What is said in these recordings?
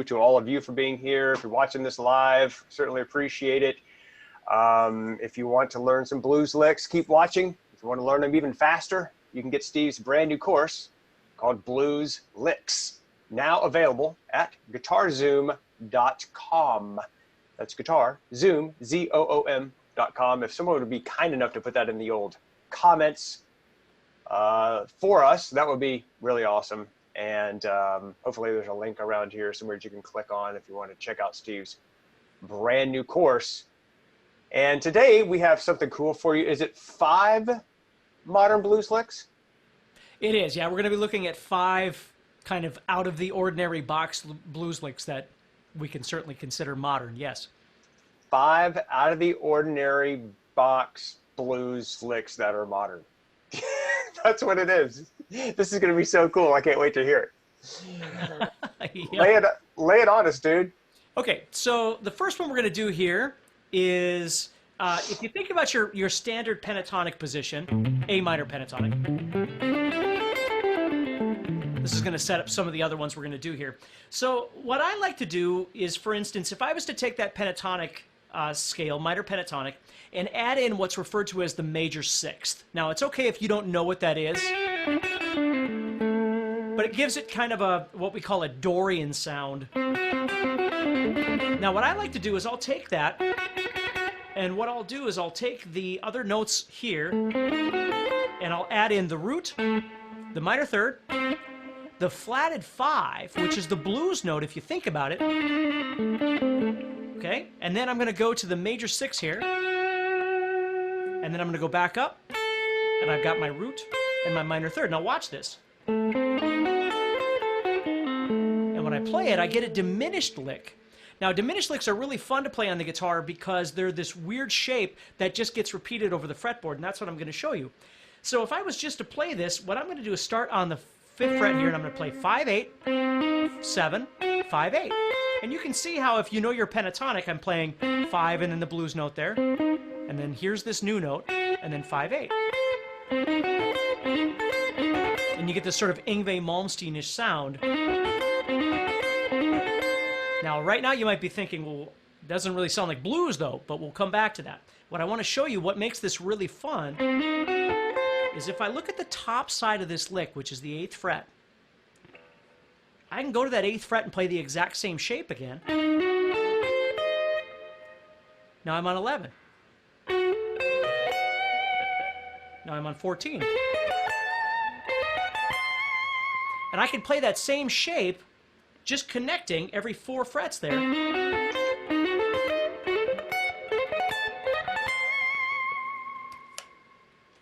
to all of you for being here. If you're watching this live, certainly appreciate it. If you want to learn some blues licks, keep watching. If you want to learn them even faster, you can get Steve's brand new course called Blues Licks, now available at guitarzoom.com. That's guitar, Zoom, Z-O-O-M.com. If someone would be kind enough to put that in the old comments for us, that would be really awesome. And hopefully there's a link around here somewhere you can click on if you want to check out Steve's brand new course. And today we have something cool for you. Is it 5 modern blues licks? It is, yeah. We're going to be looking at 5 kind of out of the ordinary box blues licks that we can certainly consider modern, yes. 5 out of the ordinary box blues licks that are modern. That's what it is. This is going to be so cool. I can't wait to hear it. Yep. Lay it on us, dude. Okay, so the first one we're going to do here is, if you think about your standard pentatonic position, A minor pentatonic, this is going to set up some of the other ones we're going to do here. So what I like to do is, for instance, if I was to take that pentatonic scale, minor pentatonic, and add in what's referred to as the major sixth. Now, it's okay if you don't know what that is, but it gives it kind of what we call a Dorian sound. Now, what I like to do is I'll take that, and what I'll do is I'll take the other notes here, and I'll add in the root, the minor third, the flatted 5, which is the blues note if you think about it. Okay, and then I'm going to go to the major 6 here, and then I'm going to go back up, and I've got my root and my minor third. Now watch this. And when I play it, I get a diminished lick. Now, diminished licks are really fun to play on the guitar because they're this weird shape that just gets repeated over the fretboard, and that's what I'm going to show you. So if I was just to play this, what I'm going to do is start on the 5th fret here, and I'm going to play 5, 8, 7, 5, 8. And you can see how if you know your pentatonic, I'm playing 5 and then the blues note there. And then here's this new note, and then 5, 8. And you get this sort of Yngwie Malmsteen-ish sound. Now, right now you might be thinking, well, it doesn't really sound like blues though, but we'll come back to that. What I want to show you, what makes this really fun, is if I look at the top side of this lick, which is the 8th fret, I can go to that 8th fret and play the exact same shape again. Now I'm on 11. Now I'm on 14. And I can play that same shape, just connecting every 4 frets there.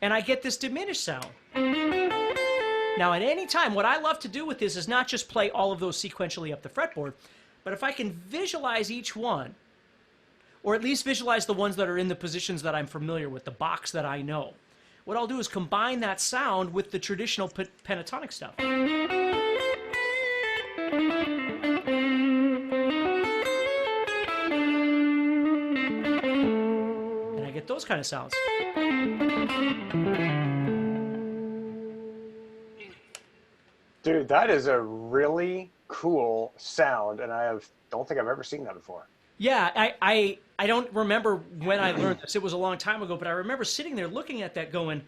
And I get this diminished sound. Now, at any time, what I love to do with this is not just play all of those sequentially up the fretboard, but if I can visualize each one, or at least visualize the ones that are in the positions that I'm familiar with, the box that I know, what I'll do is combine that sound with the traditional pentatonic stuff. And I get those kind of sounds. Dude, that is a really cool sound, and don't think I've ever seen that before. Yeah, I don't remember when I learned this. It was a long time ago, but I remember sitting there looking at that going,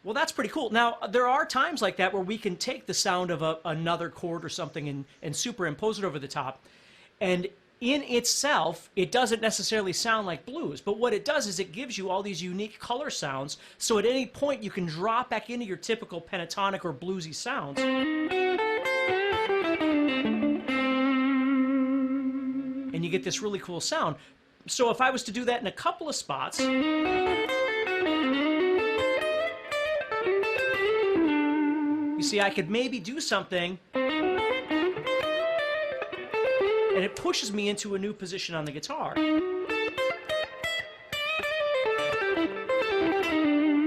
well, that's pretty cool. Now, there are times like that where we can take the sound of another chord or something and superimpose it over the top. And in itself, it doesn't necessarily sound like blues, but what it does is it gives you all these unique color sounds, so at any point you can drop back into your typical pentatonic or bluesy sounds. And you get this really cool sound. So if I was to do that in a couple of spots, you see, I could maybe do something and it pushes me into a new position on the guitar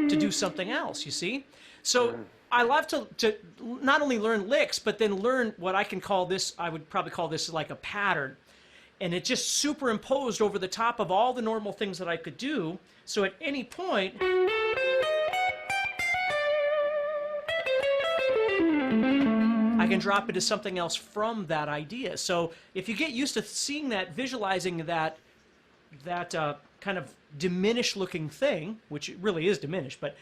to do something else, you see? So I love to not only learn licks, but then learn what I can call this, I would probably call this like a pattern. And it just superimposed over the top of all the normal things that I could do. So at any point, I can drop into something else from that idea. So if you get used to seeing that, visualizing that kind of diminished looking thing, which it really is diminished, but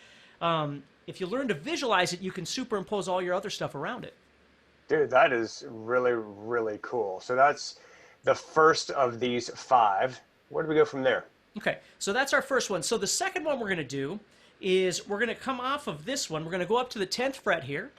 if you learn to visualize it, you can superimpose all your other stuff around it. Dude, that is really, really cool. So that's the first of these 5. Where do we go from there? Okay, so that's our first one. So the second one we're going to do is we're going to come off of this one. We're going to go up to the 10th fret here.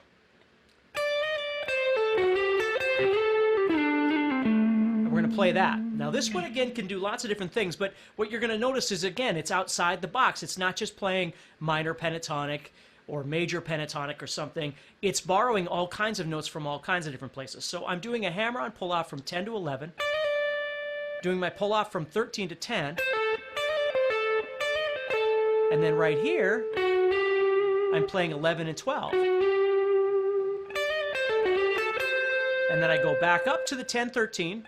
And we're going to play that. Now this one again can do lots of different things, but what you're going to notice is, again, it's outside the box. It's not just playing minor pentatonic or major pentatonic or something. It's borrowing all kinds of notes from all kinds of different places. So I'm doing a hammer-on pull-off from 10 to 11, doing my pull-off from 13 to 10, and then right here, I'm playing 11 and 12. And then I go back up to the 10, 13.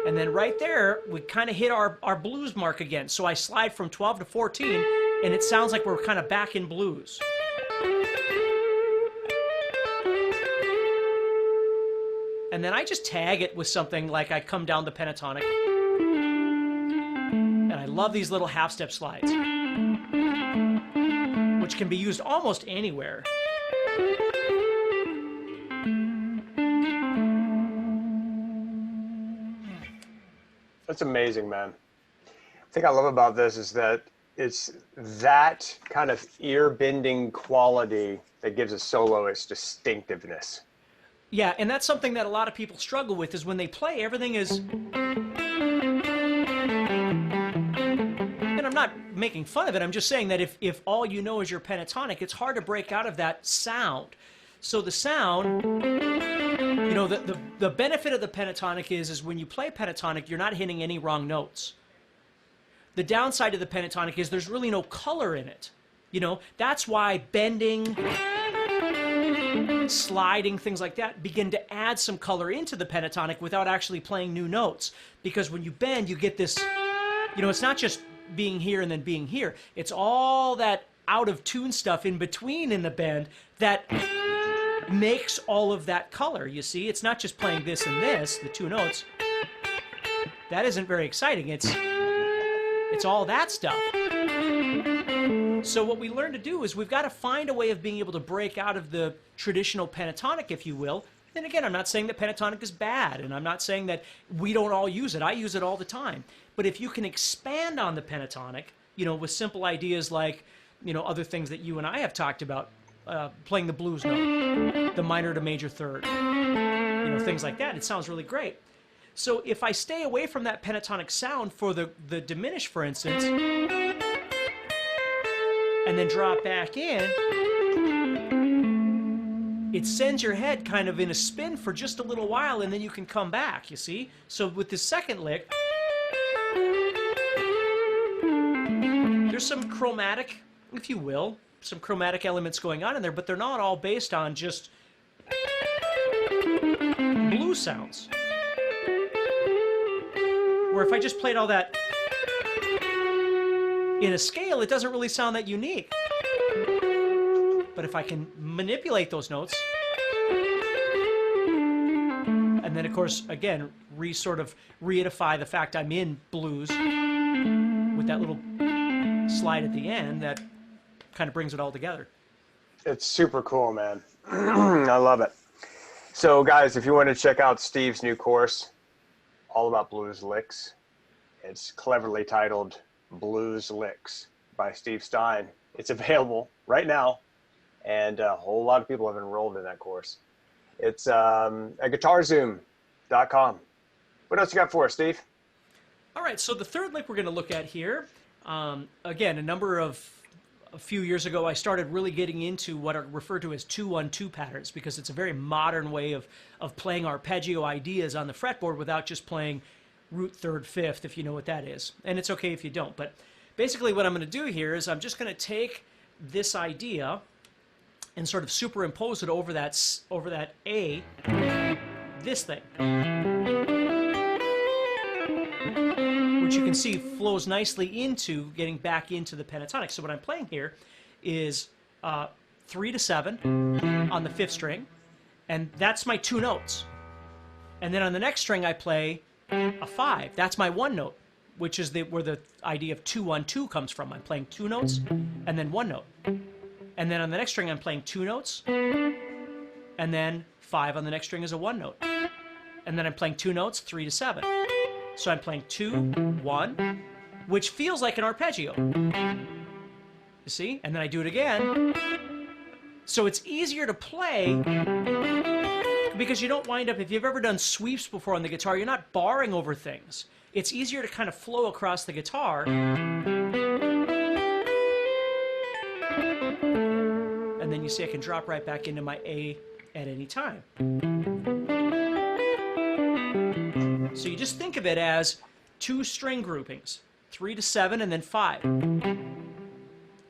And then right there, we kind of hit our blues mark again. So I slide from 12 to 14, and it sounds like we're kind of back in blues. And then I just tag it with something like I come down the pentatonic. And I love these little half-step slides, which can be used almost anywhere. That's amazing, man. The thing I love about this is that it's that kind of ear-bending quality that gives a solo its distinctiveness. Yeah, and that's something that a lot of people struggle with, is when they play, everything is... And I'm not making fun of it, I'm just saying that if all you know is your pentatonic, it's hard to break out of that sound. So the sound, you know, the benefit of the pentatonic is when you play pentatonic, you're not hitting any wrong notes. The downside of the pentatonic is there's really no color in it. You know, that's why bending, sliding, things like that begin to add some color into the pentatonic without actually playing new notes. Because when you bend, you get this, you know, it's not just being here and then being here. It's all that out of tune stuff in between in the bend that makes all of that color, you see? It's not just playing this and this, the two notes. That isn't very exciting. It's all that stuff. So what we learn to do is we've got to find a way of being able to break out of the traditional pentatonic, if you will. And again, I'm not saying that pentatonic is bad, and I'm not saying that we don't all use it. I use it all the time. But if you can expand on the pentatonic, you know, with simple ideas like, you know, other things that you and I have talked about, playing the blues note, the minor to major third, you know, things like that, it sounds really great. So if I stay away from that pentatonic sound for the diminished, for instance, and then drop back in, it sends your head kind of in a spin for just a little while, and then you can come back, you see? So with this second lick, there's some chromatic, if you will, some chromatic elements going on in there, but they're not all based on just blues sounds. Where if I just played all that in a scale, it doesn't really sound that unique. But if I can manipulate those notes, and then of course, again, sort of reedify the fact I'm in blues with that little slide at the end, that kind of brings it all together. It's super cool, man. I love it. So guys, if you want to check out Steve's new course, all about blues licks, it's cleverly titled Blues Licks by Steve Stine. It's available right now, and a whole lot of people have enrolled in that course. It's at guitarzoom.com. What else you got for us, Steve? All right, so the third lick we're going to look at here, again, a few years ago, I started really getting into what are referred to as 2-1-2 patterns, because it's a very modern way of playing arpeggio ideas on the fretboard without just playing root, third, fifth, if you know what that is. And it's okay if you don't. But basically what I'm going to do here is I'm just going to take this idea and sort of superimpose it over that A, this thing, which you can see flows nicely into getting back into the pentatonic. So what I'm playing here is 3 to 7 on the 5th string, and that's my 2 notes. And then on the next string I play a 5. That's my 1 note, which is where the idea of 2-1-2 comes from. I'm playing 2 notes and then 1 note. And then on the next string I'm playing 2 notes, and then 5 on the next string is a 1 note. And then I'm playing 2 notes, 3 to 7. So I'm playing 2, 1, which feels like an arpeggio. You see? And then I do it again. So it's easier to play because you don't wind up, if you've ever done sweeps before on the guitar, you're not barring over things. It's easier to kind of flow across the guitar. And then you see I can drop right back into my A at any time. So you just think of it as 2 string groupings, 3 to 7 and then 5. And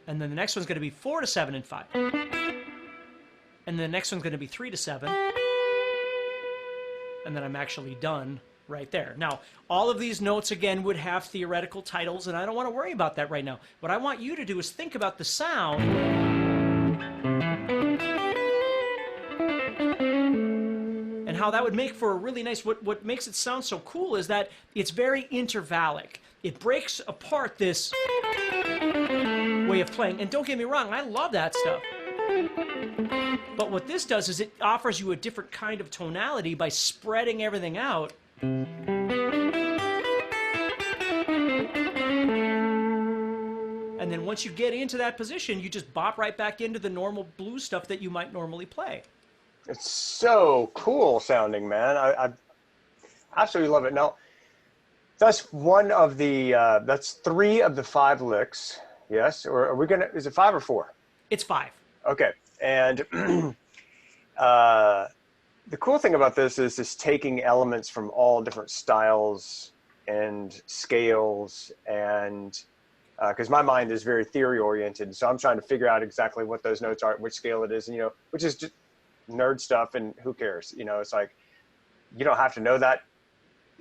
then the next one's going to be 4 to 7 and 5. And the next one's going to be 3 to 7. And then I'm actually done right there. Now, all of these notes, again, would have theoretical titles, and I don't want to worry about that right now. What I want you to do is think about the sound and how that would make for a really nice, what makes it sound so cool is that it's very intervallic. It breaks apart this way of playing. And don't get me wrong, I love that stuff. But what this does is it offers you a different kind of tonality by spreading everything out. And then once you get into that position, you just bop right back into the normal blues stuff that you might normally play. It's so cool sounding, man. I absolutely love it. Now, that's one of the, that's 3 of the 5 licks, yes? Or are we going to, is it 5 or 4? It's 5. Okay. And the cool thing about this is just taking elements from all different styles and scales, and because my mind is very theory oriented, so I'm trying to figure out exactly what those notes are, which scale it is, and which is just nerd stuff, and who cares? It's like you don't have to know that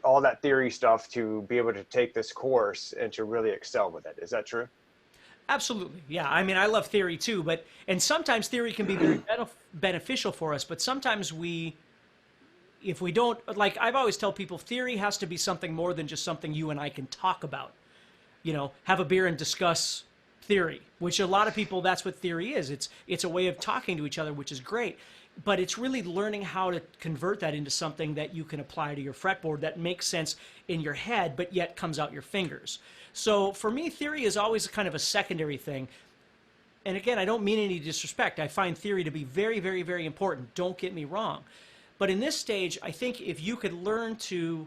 all that theory stuff to be able to take this course and to really excel with it. Is that true? Absolutely. Yeah. I mean, I love theory too, and sometimes theory can be very beneficial for us, but sometimes if we don't, like I've always tell people, theory has to be something more than just something you and I can talk about. Have a beer and discuss theory, which a lot of people, that's what theory is. It's a way of talking to each other, which is great. But it's really learning how to convert that into something that you can apply to your fretboard that makes sense in your head, but yet comes out your fingers. So for me, theory is always kind of a secondary thing. And again, I don't mean any disrespect. I find theory to be very, very, very important. Don't get me wrong. But in this stage, I think if you could learn to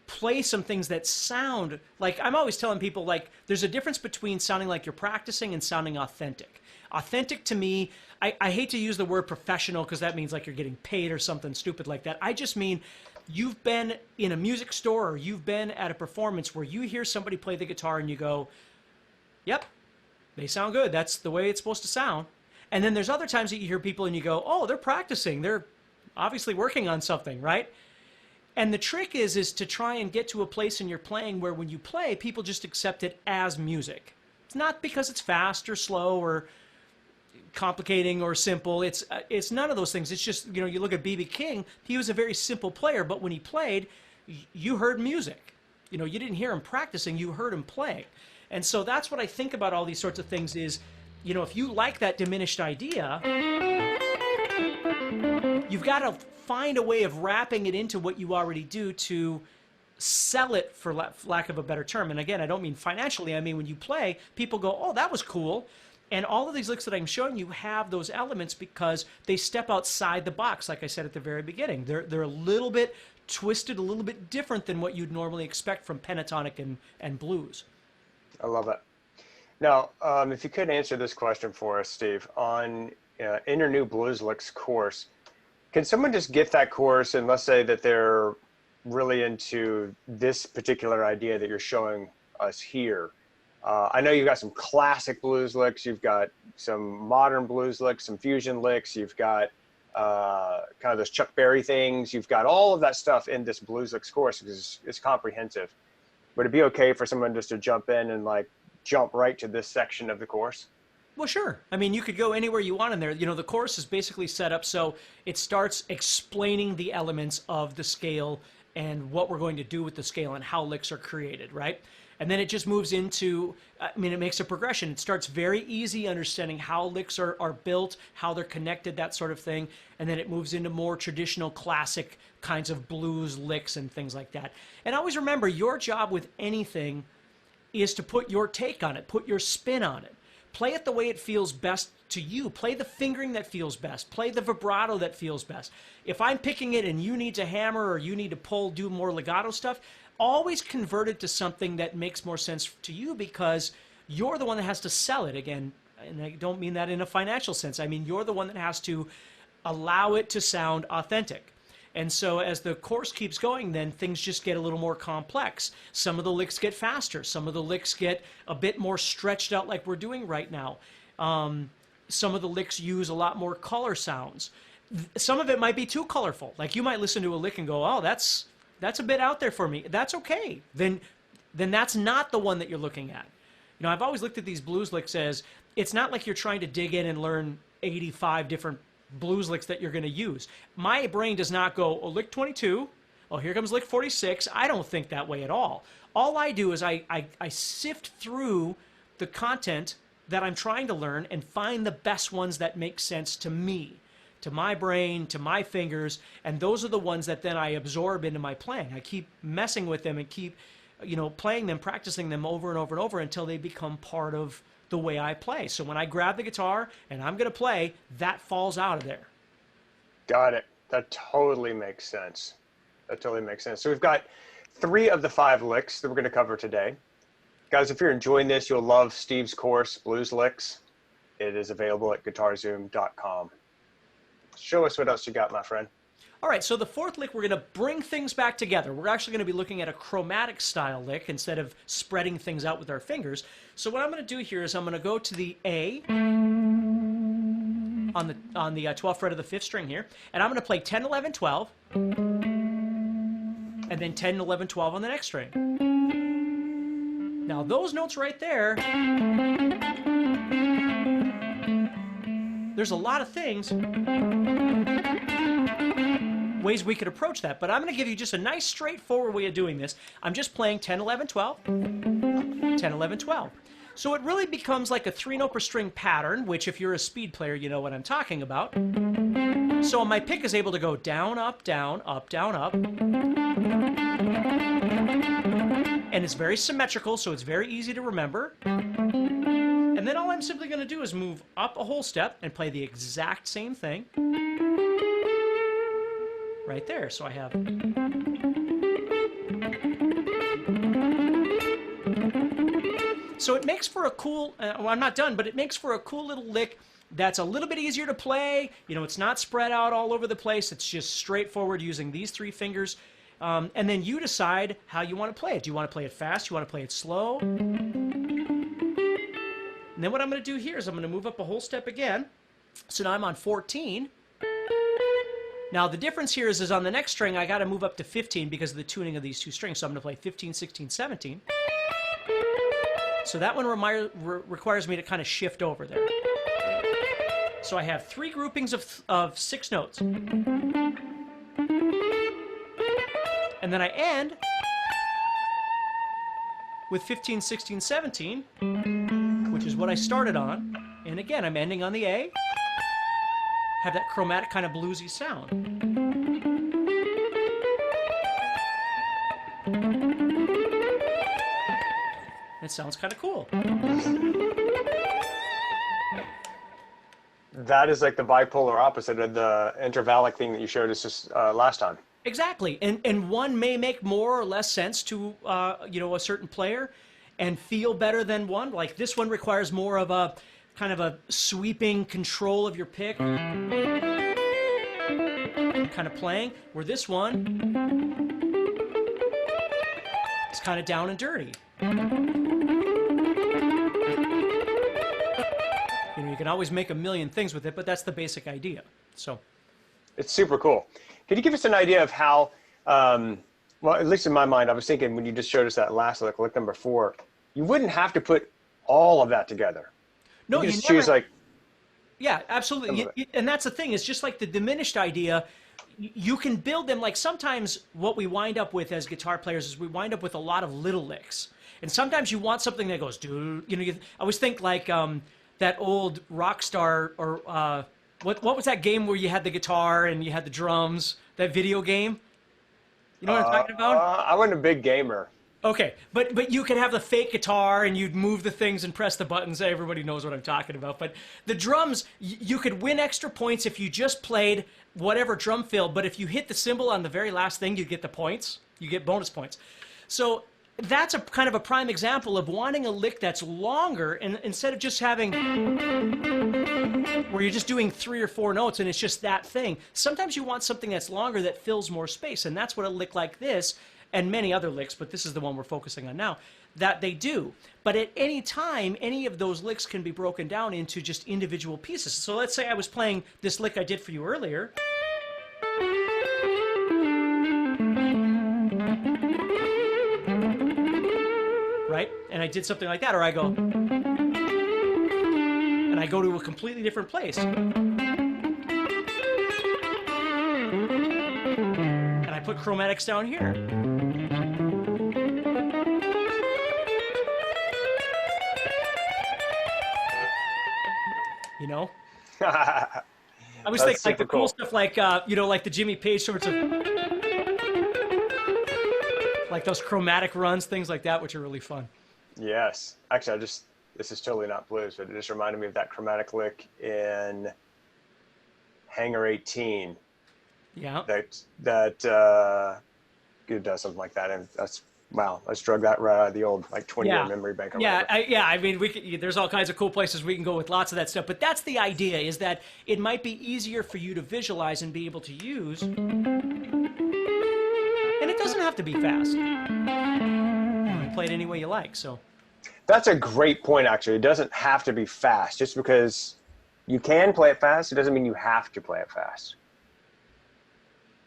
play some things that sound like, I'm always telling people, like, there's a difference between sounding like you're practicing and sounding authentic. Authentic to me, I hate to use the word professional because that means like you're getting paid or something stupid like that. I just mean you've been in a music store or you've been at a performance where you hear somebody play the guitar and you go, yep, they sound good. That's the way it's supposed to sound. And then there's other times that you hear people and you go, oh, they're practicing. They're obviously working on something, right? And the trick is to try and get to a place in your playing where when you play, people just accept it as music. It's not because it's fast or slow or complicating or simple. It's none of those things. It's just, you look at B.B. King, he was a very simple player, but when he played, you heard music. You didn't hear him practicing, you heard him play. And so that's what I think about all these sorts of things is, if you like that diminished idea, you've got to find a way of wrapping it into what you already do to sell it, for lack of a better term. And again, I don't mean financially. I mean, when you play, people go, oh, that was cool. And all of these licks that I'm showing you have those elements because they step outside the box, like I said at the very beginning. They're a little bit twisted, a little bit different than what you'd normally expect from pentatonic and blues. I love it. Now, if you could answer this question for us, Steve, on in your new Blues Licks course, can someone just get that course and let's say that they're really into this particular idea that you're showing us here? I know you've got some classic blues licks, you've got some modern blues licks, some fusion licks, you've got kind of those Chuck Berry things, you've got all of that stuff in this Blues Licks course because it's comprehensive. Would it be okay for someone just to jump in and like jump right to this section of the course? Well, sure. I mean, you could go anywhere you want in there. You know, the course is basically set up so it starts explaining the elements of the scale and what we're going to do with the scale and how licks are created, right? And then it just moves into, I mean, it makes a progression. It starts very easy, understanding how licks are built, how they're connected, that sort of thing. And then it moves into more traditional classic kinds of blues licks and things like that. And always remember, your job with anything is to put your take on it, put your spin on it. Play it the way it feels best to you. Play the fingering that feels best. Play the vibrato that feels best. If I'm picking it and you need to hammer or you need to pull, do more legato stuff, always convert it to something that makes more sense to you, because you're the one that has to sell it. Again, and I don't mean that in a financial sense. I mean, you're the one that has to allow it to sound authentic. And so as the course keeps going, then things just get a little more complex. Some of the licks get faster. Some of the licks get a bit more stretched out like we're doing right now. Some of the licks use a lot more color sounds. Some of it might be too colorful. Like you might listen to a lick and go, oh, that's a bit out there for me. That's okay. Then that's not the one that you're looking at. You know, I've always looked at these blues licks as, it's not like you're trying to dig in and learn 85 different blues licks that you're going to use. My brain does not go, oh, lick 22. Oh, here comes lick 46. I don't think that way at all. All I do is I sift through the content that I'm trying to learn and find the best ones that make sense to me, to my brain, to my fingers, and those are the ones that then I absorb into my playing. I keep messing with them and keep, you know, playing them, practicing them over and over and over until they become part of the way I play. So when I grab the guitar and I'm going to play, that falls out of there. Got it. That totally makes sense. That totally makes sense. So we've got 3 of the 5 licks that we're going to cover today. Guys, if you're enjoying this, you'll love Steve's course, Blues Licks. It is available at guitarzoom.com. Show us what else you got, my friend. All right, so the 4th lick, we're going to bring things back together. We're actually going to be looking at a chromatic style lick instead of spreading things out with our fingers. So what I'm going to do here is I'm going to go to the A on the 12th fret of the 5th string here, and I'm going to play 10, 11, 12, and then 10, 11, 12 on the next string. Now those notes right there, there's a lot of ways we could approach that, but I'm going to give you just a nice straightforward way of doing this. I'm just playing 10, 11, 12, 10, 11, 12. So it really becomes like a 3-note per string pattern, which if you're a speed player, you know what I'm talking about. So my pick is able to go down, up, down, up, down, up. And it's very symmetrical, so it's very easy to remember. And then all I'm simply going to do is move up a whole step and play the exact same thing right there. So I have... So it makes for a cool, well, I'm not done, but it makes for a cool little lick that's a little bit easier to play. You know, it's not spread out all over the place. It's just straightforward using these 3 fingers. And then you decide how you want to play it. Do you want to play it fast? Do you want to play it slow? And then what I'm going to do here is I'm going to move up a whole step again. So now I'm on 14. Now the difference here is on the next string, I got to move up to 15 because of the tuning of these 2 strings. So I'm going to play 15, 16, 17. So that one requires me to kind of shift over there. So I have 3 groupings of 6 notes. And then I end with 15, 16, 17, which is what I started on. And again, I'm ending on the A. Have that chromatic kind of bluesy sound. It sounds kind of cool. That is like the bipolar opposite of the intervallic thing that you showed us just last time. Exactly, and one may make more or less sense to you know, a certain player, and feel better than one. Like this one requires more of a kind of a sweeping control of your pick, kind of playing. Where this one is kind of down and dirty. You know, you can always make a million things with it, but that's the basic idea. So, it's super cool. Can you give us an idea of how, well, at least in my mind, I was thinking when you just showed us that last lick number 4, you wouldn't have to put all of that together. No, You you just never. choose like Yeah, some absolutely. of it. And that's the thing. It's just like the diminished idea. You can build them like sometimes what we wind up with as guitar players is we wind up with a lot of little licks. And sometimes you want something that goes, dude, I always think like that old rock star or what was that game where you had the guitar and you had the drums, that video game? You know what I'm talking about? I wasn't a big gamer. Okay, but you could have the fake guitar and you'd move the things and press the buttons. Everybody knows what I'm talking about. But the drums, you could win extra points if you just played whatever drum fill. But if you hit the cymbal on the very last thing, you get the points. You get bonus points. So that's a kind of a prime example of wanting a lick that's longer, and instead of just having where you're just doing 3 or 4 notes and it's just that thing. Sometimes you want something that's longer that fills more space, and that's what a lick like this and many other licks, but this is the one we're focusing on now, that they do. But at any time, any of those licks can be broken down into just individual pieces. So let's say I was playing this lick I did for you earlier. Right? And I did something like that, or I go, and I go to a completely different place. And I put chromatics down here. You know? I always think like the cool stuff like, like the Jimmy Page sorts of, like those chromatic runs, things like that, which are really fun. Yes. Actually, this is totally not blues, but it just reminded me of that chromatic lick in Hangar 18. Yeah. That it does something like that. And that's, wow, let's drug that right out of the old, like 20-year memory bank. I mean, there's all kinds of cool places we can go with lots of that stuff, but that's the idea, is that it might be easier for you to visualize and be able to use, and it doesn't have to be fast. You can play it any way you like, so. That's a great point, actually. It doesn't have to be fast. Just because you can play it fast, it doesn't mean you have to play it fast.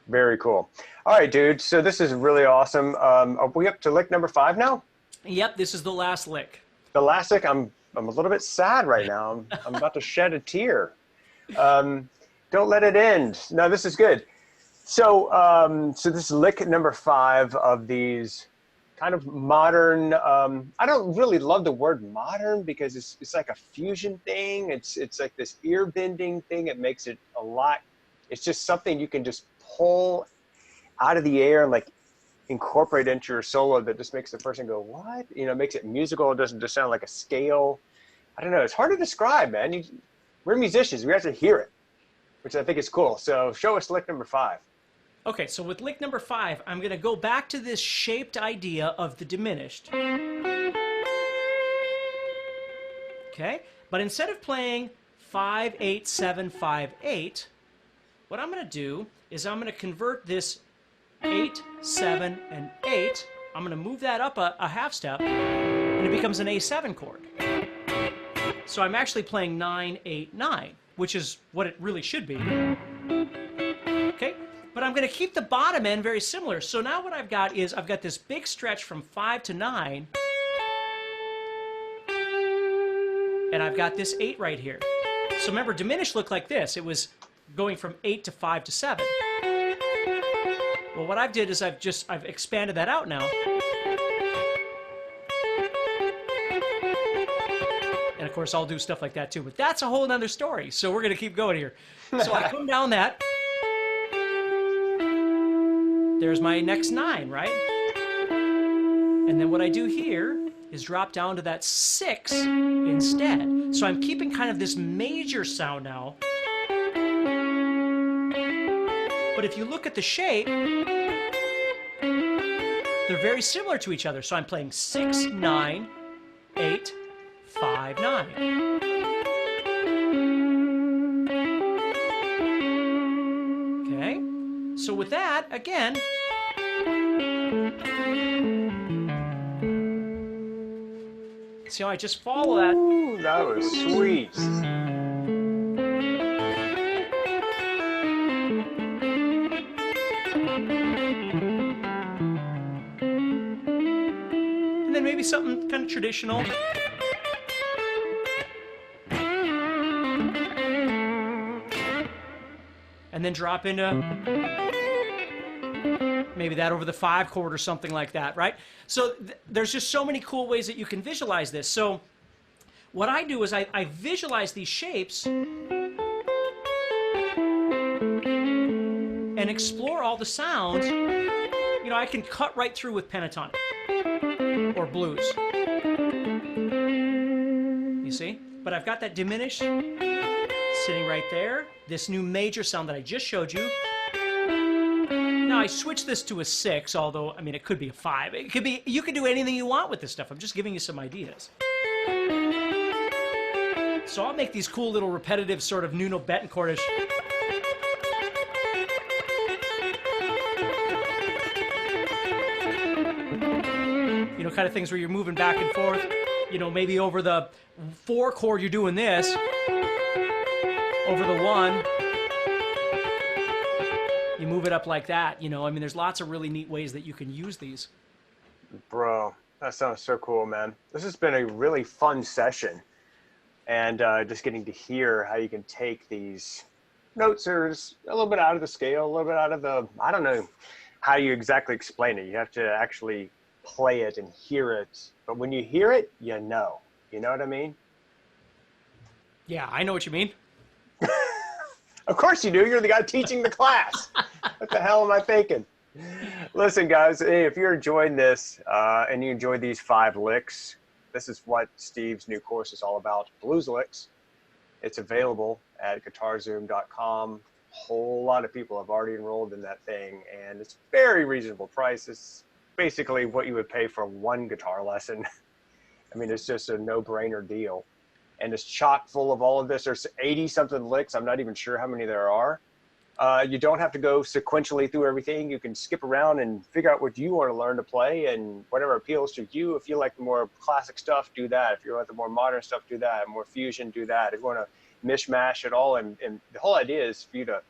Very cool. All right, dude. So this is really awesome. Are we up to lick number 5 now? Yep, this is the last lick. The last lick. I'm a little bit sad right now. I'm about to shed a tear. Don't let it end. No, this is good. So so this is lick number 5 of these kind of modern. I don't really love the word modern because it's like a fusion thing. It's like this ear bending thing. It makes it a lot. It's just something you can just pull out of the air and like incorporate into your solo that just makes the person go, what? You know, makes it musical. It doesn't just sound like a scale. I don't know. It's hard to describe, man. We're musicians. We have to hear it, which I think is cool. So show us lick number 5. Okay, so with lick number 5, I'm going to go back to this shaped idea of the diminished. Okay, but instead of playing 5, 8, 7, 5, 8, what I'm going to do is I'm going to convert this 8, 7, and 8. I'm going to move that up a half step, and it becomes an A7 chord. So I'm actually playing 9, 8, 9, which is what it really should be. Okay, but I'm going to keep the bottom end very similar. So now what I've got is I've got this big stretch from 5 to 9, and I've got this 8 right here. So remember, diminished looked like this. It was going from 8 to 5 to 7. Well, what I've did is I've expanded that out now. And of course, I'll do stuff like that too, but that's a whole other story. So we're going to keep going here. So I come down that. There's my next 9, right? And then what I do here is drop down to that 6 instead. So I'm keeping kind of this major sound now. But if you look at the shape, they're very similar to each other. So I'm playing 6, 9, 8, 5, 9. Okay, so with that, again, see how I just follow that? Ooh, that was sweet. And then maybe something kind of traditional. then drop into maybe that over the 5 chord or something like that, right? So there's just so many cool ways that you can visualize this. So what I do is I visualize these shapes and explore all the sounds. You know, I can cut right through with pentatonic or blues. You see? But I've got that diminished sitting right there. This new major sound that I just showed you. Now I switched this to a 6, although, I mean, it could be a 5. It could be, you can do anything you want with this stuff. I'm just giving you some ideas. So I'll make these cool little repetitive sort of Nuno Betancourt-ish. You know, kind of things where you're moving back and forth. You know, maybe over the 4 chord you're doing this. Over the 1. You move it up like that, you know. I mean, there's lots of really neat ways that you can use these. Bro, that sounds so cool, man. This has been a really fun session. And just getting to hear how you can take these notes are a little bit out of the scale, a little bit out of the, I don't know how you exactly explain it. You have to actually play it and hear it. But when you hear it, you know. You know what I mean? Yeah, I know what you mean. Of course you do. You're the guy teaching the class. What the hell am I thinking? Listen, guys, hey, if you're enjoying this and you enjoy these 5 licks, this is what Steve's new course is all about, Blues Licks. It's available at guitarzoom.com. A whole lot of people have already enrolled in that thing, and it's very reasonable price. It's basically what you would pay for 1 guitar lesson. I mean, it's just a no-brainer deal. And it's chock full of all of this. There's 80-something licks. I'm not even sure how many there are. You don't have to go sequentially through everything. You can skip around and figure out what you want to learn to play and whatever appeals to you. If you like the more classic stuff, do that. If you like the more modern stuff, do that. More fusion, do that. If you want to mishmash it all, and the whole idea is for you to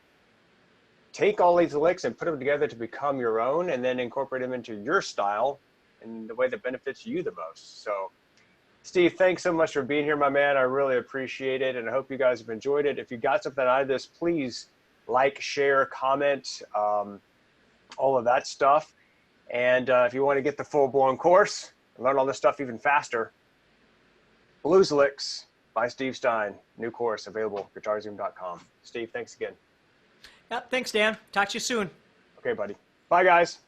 take all these licks and put them together to become your own and then incorporate them into your style in the way that benefits you the most. So, Steve, thanks so much for being here, my man. I really appreciate it, and I hope you guys have enjoyed it. If you got something out of this, please like, share, comment, all of that stuff. And if you want to get the full-blown course and learn all this stuff even faster, Blues Licks by Steve Stine, new course available at guitarzoom.com. Steve, thanks again. Yep, thanks, Dan. Talk to you soon. Okay, buddy. Bye, guys.